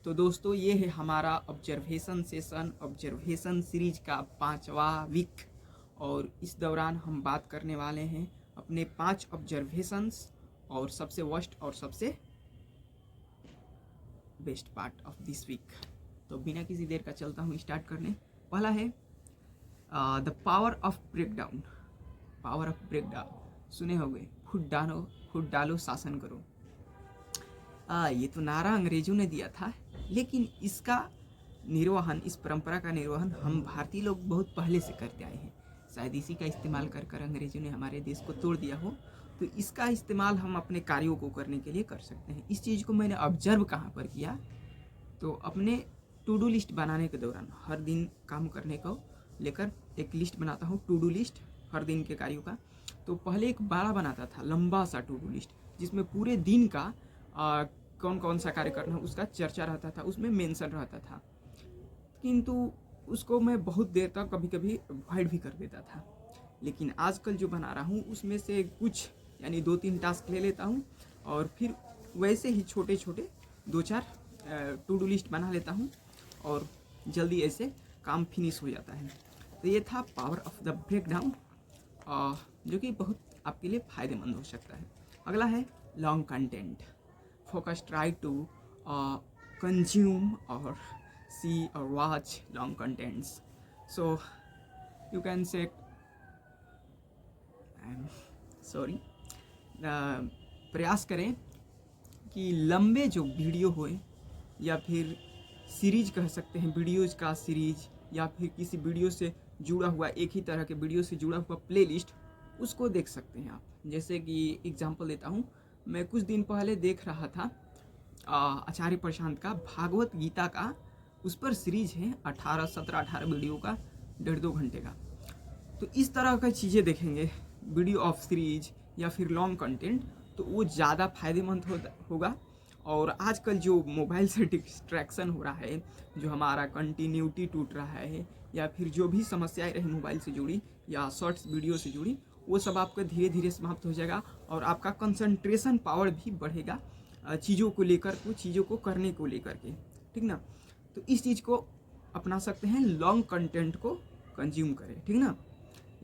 तो दोस्तों ये है हमारा ऑब्जर्वेशन सीरीज का 5वां वीक। और इस दौरान हम बात करने वाले हैं अपने 5 ऑब्जर्वेशंस और सबसे वर्स्ट और सबसे best part of this week. तो बिना किसी देर का चलता हूँ स्टार्ट करने। पहला है the power of breakdown. Power of breakdown सुने होंगे, फूट डालो शासन करो। ये तो नारा अंग्रेजों ने दिया था, लेकिन इसका निर्वहन, इस परंपरा का निर्वहन हम भारतीय लोग बहुत पहले से करते आए हैं। शायद इसी का इस्तेमाल कर कर अंग्रेजों ने हमारे देश को तोड़ दिया हो, तो इसका इस्तेमाल हम अपने कार्यों को करने के लिए कर सकते हैं। इस चीज़ को मैंने ऑब्जर्व कहाँ पर किया, तो अपने टू डू लिस्ट बनाने के दौरान हर दिन काम करने को लेकर एक लिस्ट बनाता हूँ, टू डू लिस्ट हर दिन के कार्यों का। तो पहले एक बड़ा बनाता था, लंबा सा टू डू लिस्ट, जिसमें पूरे दिन का कौन कौन सा कार्य करना है उसका चर्चा रहता था, उसमें मेंशन रहता था। किंतु उसको मैं बहुत देर तक कभी कभी अवॉइड भी कर देता था। लेकिन आजकल जो बना रहा हूँ उसमें से कुछ यानी 2-3 टास्क ले लेता हूँ और फिर वैसे ही छोटे छोटे 2-4 टू डू लिस्ट बना लेता हूँ और जल्दी ऐसे काम फिनिश हो जाता है। तो ये था पावर ऑफ द ब्रेकडाउन, जो कि बहुत आपके लिए फ़ायदेमंद हो सकता है। अगला है long content. Focus try to consume और see or watch long contents. So you can say I'm sorry, प्रयास करें कि लंबे जो वीडियो होए या फिर सीरीज कह सकते हैं, वीडियोज का सीरीज, या फिर किसी वीडियो से जुड़ा हुआ, एक ही तरह के वीडियो से जुड़ा हुआ प्लेलिस्ट, उसको देख सकते हैं आप। जैसे कि एग्जांपल देता हूँ, मैं कुछ दिन पहले देख रहा था आचार्य प्रशांत का भागवत गीता का, उस पर सीरीज है 17-18 वीडियो का, 1.5-2 घंटे का। तो इस तरह का चीज़ें देखेंगे, वीडियो ऑफ सीरीज या फिर लॉन्ग कंटेंट, तो वो ज़्यादा फायदेमंद होगा। और आजकल जो मोबाइल से डिस्ट्रैक्शन हो रहा है, जो हमारा कंटिन्यूटी टूट रहा है, या फिर जो भी समस्याएं रही मोबाइल से जुड़ी या शॉर्ट्स वीडियो से जुड़ी, वो सब आपका धीरे धीरे समाप्त हो जाएगा और आपका कंसंट्रेशन पावर भी बढ़ेगा चीज़ों को लेकर, वो चीज़ों को करने को लेकर के, ठीक ना। तो इस चीज़ को अपना सकते हैं, लॉन्ग कंटेंट को कंज्यूम करें, ठीक ना।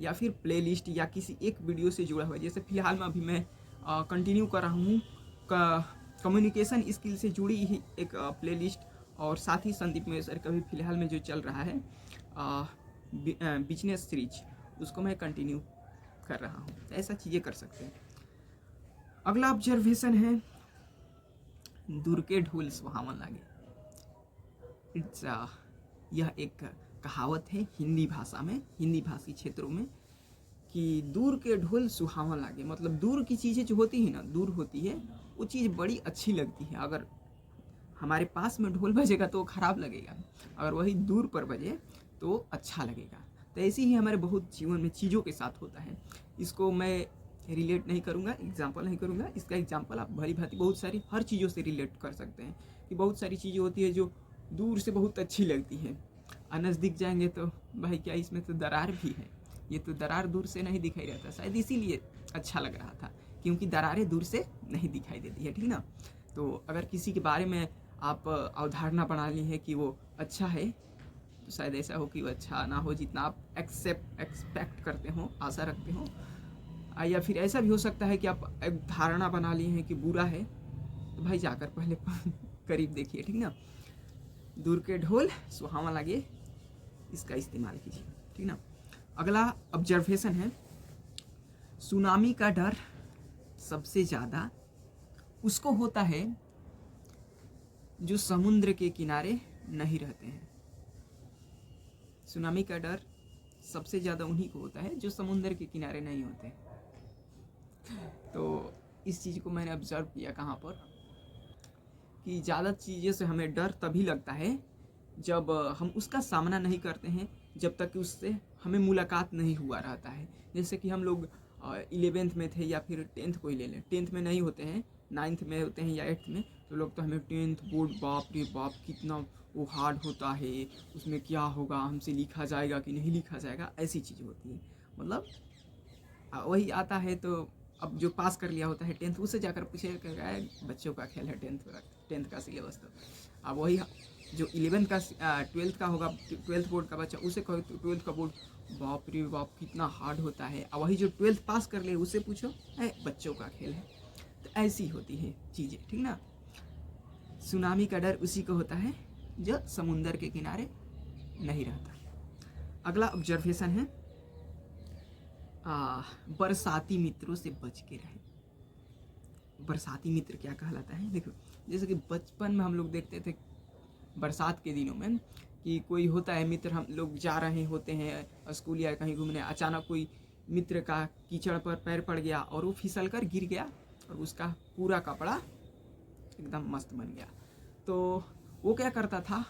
या फिर प्लेलिस्ट या किसी एक वीडियो से जुड़ा हुआ, जैसे फिलहाल में अभी मैं कंटिन्यू कर रहा हूँ कम्युनिकेशन स्किल से जुड़ी ही एक प्लेलिस्ट, और साथ ही संदीप मेसर का भी फिलहाल में जो चल रहा है बिजनेस सीरीज, उसको मैं कंटिन्यू कर रहा हूँ। तो ऐसा चीज़ें कर सकते हैं। अगला ऑब्जर्वेशन है दूर के ढोल सुहावन लागे। यह एक कहावत है हिंदी भाषा में, हिंदी भाषी क्षेत्रों में, कि दूर के ढोल सुहावन लागे। मतलब दूर की चीज़ें जो होती है ना, दूर होती है, वो चीज़ बड़ी अच्छी लगती है। अगर हमारे पास में ढोल बजेगा तो खराब लगेगा, अगर वही दूर पर बजे तो अच्छा लगेगा। तो ऐसे ही हमारे बहुत जीवन में चीज़ों के साथ होता है। इसको मैं रिलेट नहीं करूँगा, एग्जाम्पल नहीं करूँगा। इसका एग्जाम्पल आप भली भांति बहुत सारी हर चीज़ों से रिलेट कर सकते हैं, कि बहुत सारी चीज़ें होती है जो दूर से बहुत अच्छी लगती है, और नज़दीक जाएंगे तो भाई क्या इसमें तो दरार भी है, ये तो दरार दूर से नहीं दिखाई देता, शायद इसीलिए अच्छा लग रहा था, क्योंकि दरारें दूर से नहीं दिखाई देती है, ठीक ना। तो अगर किसी के बारे में आप अवधारणा बना ली है कि वो अच्छा है, तो शायद ऐसा हो कि वो अच्छा ना हो जितना आप एक्सपेक्ट करते हो, आशा रखते हो। या फिर ऐसा भी हो सकता है कि आप एक धारणा बना लिए हैं कि बुरा है, तो भाई जाकर पहले करीब देखिए, ठीक ना। दूर के ढोल सुहावा लगे, इसका इस्तेमाल कीजिए, ठीक ना। अगला ऑब्जर्वेशन है सुनामी का डर सबसे ज़्यादा उसको होता है जो समुद्र के किनारे नहीं रहते हैं। सुनामी का डर सबसे ज़्यादा उन्हीं को होता है जो समुद्र के किनारे नहीं होते। तो इस चीज़ को मैंने ऑब्जर्व किया कहाँ पर, कि ज़्यादा चीज़ों से हमें डर तभी लगता है जब हम उसका सामना नहीं करते हैं, जब तक कि उससे हमें मुलाकात नहीं हुआ रहता है। जैसे कि हम लोग 11th में थे या फिर 10th को ही ले लें, 10th में नहीं होते हैं, 9th में होते हैं या 8th में, तो लोग तो हमें 10th बोर्ड बाप रे बाप कितना वो हार्ड होता है, उसमें क्या होगा, हमसे लिखा जाएगा कि नहीं लिखा जाएगा, ऐसी चीज़ होती है। मतलब वही आता है तो अब जो पास कर लिया होता है 10th, उससे जाकर पूछे क्या बच्चों का खेल है 10th का सिलेबस। तो अब वही जो 11th का 12th का होगा, 12th बोर्ड का बच्चा, उसे कहो तो 12th का बोर्ड बाप रे बाप कितना हार्ड होता है। अब वही जो 12th पास कर ले उससे पूछो बच्चों का खेल है। तो ऐसी होती है चीज़ें, ठीक ना। सुनामी का डर उसी को होता है जो समुंदर के किनारे नहीं रहता। अगला ऑब्जर्वेशन है बरसाती मित्रों से बच के रहे। बरसाती मित्र क्या कहलाता है? देखो, जैसे कि बचपन में हम लोग देखते थे बरसात के दिनों में कि कोई होता है मित्र, हम लोग जा रहे होते हैं स्कूल या कहीं घूमने, अचानक कोई मित्र का कीचड़ पर पैर पड़ गया और वो फिसल कर गिर गया और उसका पूरा कपड़ा एकदम मस्त बन गया। तो वो क्या करता था,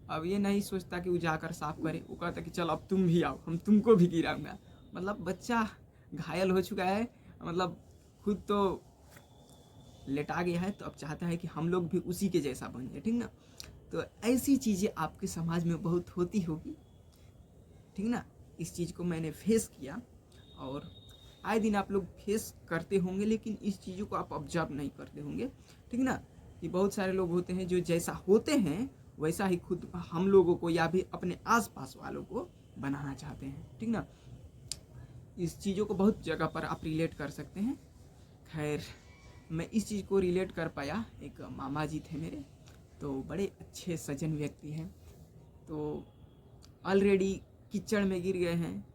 अब ये नहीं सोचता कि वो जाकर साफ करे, वो कहता कि चल अब तुम भी आओ, हम तुमको भी गिराऊंगा। मतलब बच्चा घायल हो चुका है, मतलब खुद तो लेटा गया है, तो अब चाहता है कि हम लोग भी उसी के जैसा बन जाए, ठीक ना। तो ऐसी चीज़ें आपके समाज में बहुत होती होगी, ठीक ना। इस चीज़ को मैंने फेस किया और आए दिन आप लोग फेस करते होंगे, लेकिन इस चीज़ों को आप ऑब्जर्व नहीं करते होंगे, ठीक ना। कि बहुत सारे लोग होते हैं जो जैसा होते हैं वैसा ही खुद हम लोगों को या भी अपने आसपास वालों को बनाना चाहते हैं, ठीक ना। इस चीज़ों को बहुत जगह पर आप रिलेट कर सकते हैं। खैर, मैं इस चीज़ को रिलेट कर पाया, एक मामा जी थे मेरे, तो बड़े अच्छे सज्जन व्यक्ति हैं, तो ऑलरेडी कीचड़ में गिर गए हैं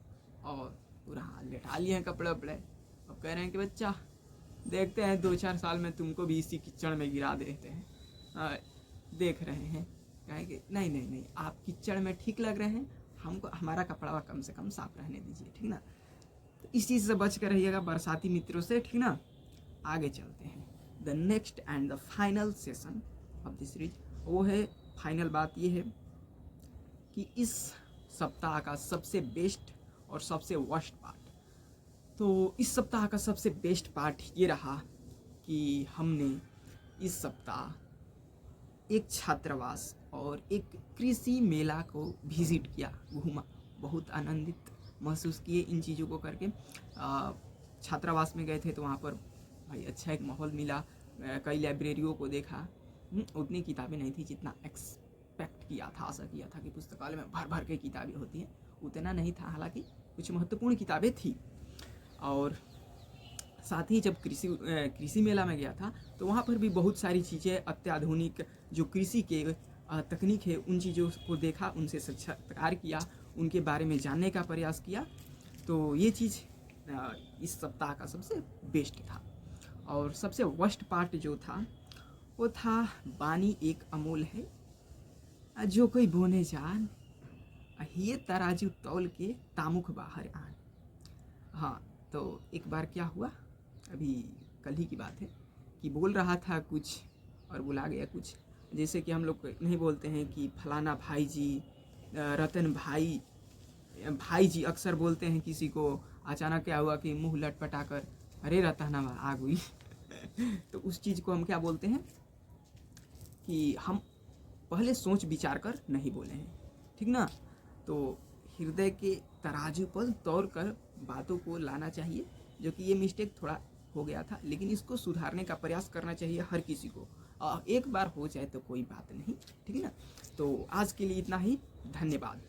और पूरा लेटा लिए हैं कपड़े वपड़े। अब कह रहे हैं कि बच्चा देखते हैं 2-4 साल में तुमको भी इसी कीचड़ में गिरा देते हैं, देख रहे हैं। कहेंगे नहीं नहीं नहीं, आप कीचड़ में ठीक लग रहे हैं, हमको हमारा कपड़ा कम से कम साफ रहने दीजिए, ठीक ना। तो इस चीज़ से बच कर रहिएगा बरसाती मित्रों से, ठीक ना। आगे चलते हैं, the next and the final session of this series. वो है फाइनल बात ये है कि इस सप्ताह का सबसे बेस्ट और सबसे वर्स्ट पार्ट। तो इस सप्ताह का सबसे बेस्ट पार्ट ये रहा कि हमने इस सप्ताह एक छात्रावास और एक कृषि मेला को विजिट किया, घूमा, बहुत आनंदित महसूस किए इन चीज़ों को करके। छात्रावास में गए थे तो वहाँ पर भाई अच्छा एक माहौल मिला, कई लाइब्रेरियों को देखा। उतनी किताबें नहीं थी जितना एक्सपेक्ट किया था, आशा किया था कि पुस्तकालय में भर भर के किताबें होती हैं, उतना नहीं था, हालांकि कुछ महत्वपूर्ण किताबें थी। और साथ ही जब कृषि मेला में गया था तो वहाँ पर भी बहुत सारी चीज़ें अत्याधुनिक जो कृषि के तकनीक है उन चीज़ों को देखा, उनसे साक्षात्कार किया, उनके बारे में जानने का प्रयास किया। तो ये चीज़ इस सप्ताह का सबसे बेस्ट था। और सबसे वर्स्ट पार्ट जो था वो था बानी एक अमोल है जो कोई बोने जान, ये तराजू तौल के तामुख बाहर आन। हाँ, तो एक बार क्या हुआ, अभी कल ही की बात है कि बोल रहा था कुछ और बुला गया कुछ। जैसे कि हम लोग नहीं बोलते हैं कि फलाना भाई जी, रतन भाई जी अक्सर बोलते हैं किसी को। अचानक क्या हुआ कि मुंह लटपटा कर अरे रतन आ गई तो उस चीज़ को हम क्या बोलते हैं कि हम पहले सोच विचार कर नहीं बोले हैं, ठीक ना। तो हृदय के तराजू पर तौल कर बातों को लाना चाहिए, जो कि ये मिस्टेक थोड़ा हो गया था, लेकिन इसको सुधारने का प्रयास करना चाहिए हर किसी को। एक बार हो जाए तो कोई बात नहीं, ठीक है ना। तो आज के लिए इतना ही, धन्यवाद।